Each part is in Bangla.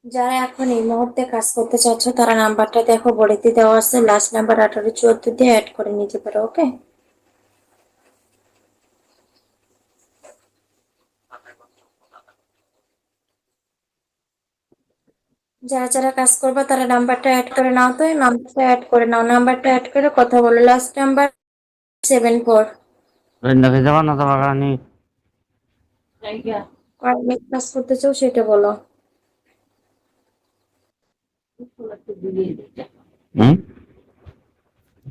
যারা এখন এই মুহূর্তে কাজ করতে চাচ্ছ তারা নাম্বারটা দেখো বডিতে দেওয়া আছে, লাস্ট নাম্বার 1874 দিয়ে অ্যাড করে নিতে পারো। ওকে, যারা যারা কাজ করবে তারা নাম্বারটা অ্যাড করে নাও। তো নাম্বারটা অ্যাড করে নাও, নাম্বারটা অ্যাড করে কথা বলো। Last number 74। দেখে যাবা না তোমার কারণে। কয় মিনিট কাজ করতে চাও সেটা বলো। হুম।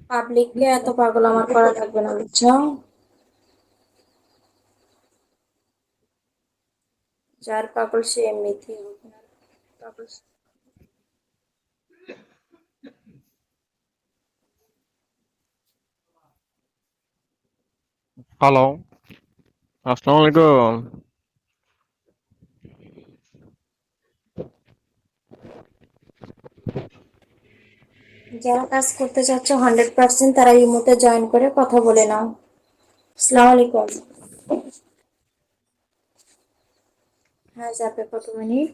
পাবলিককে এত পাগল আমার করা লাগবে না, বুঝছো? যার পাগল সে এমনিতেই হবে না। পাগল হ্যালো, আসসালামু আলাইকুম। যারা কাজ করতে চাচ্ছ 100% তারা ইমোতে জয়েন করে কথা বলে নাও। আসসালামু আলাইকুম। হ্যাঁ, যাবে কত মিনিট?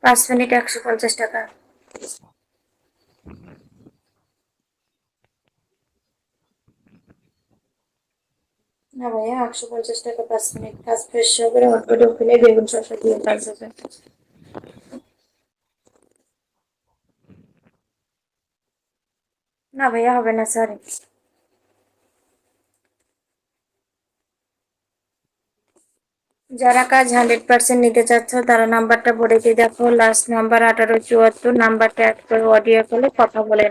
5 মিনিট 150 টাকা। না ভাইয়া, 150 টাকা 5 মিনিট কাজ ফ্রেশ করে হটপটে খুলে বেগুন শসা দিয়ে কাজ হবে। না ভাইয়া, হবে না, সরি। যারা কাজ 100% নিতে চাচ্ছ তারা নাম্বারটা বলে দিয়ে দেখো, লাস্ট নাম্বার 1874, নাম্বারটা অ্যাড করে অডিও কলে কথা বলে নাও।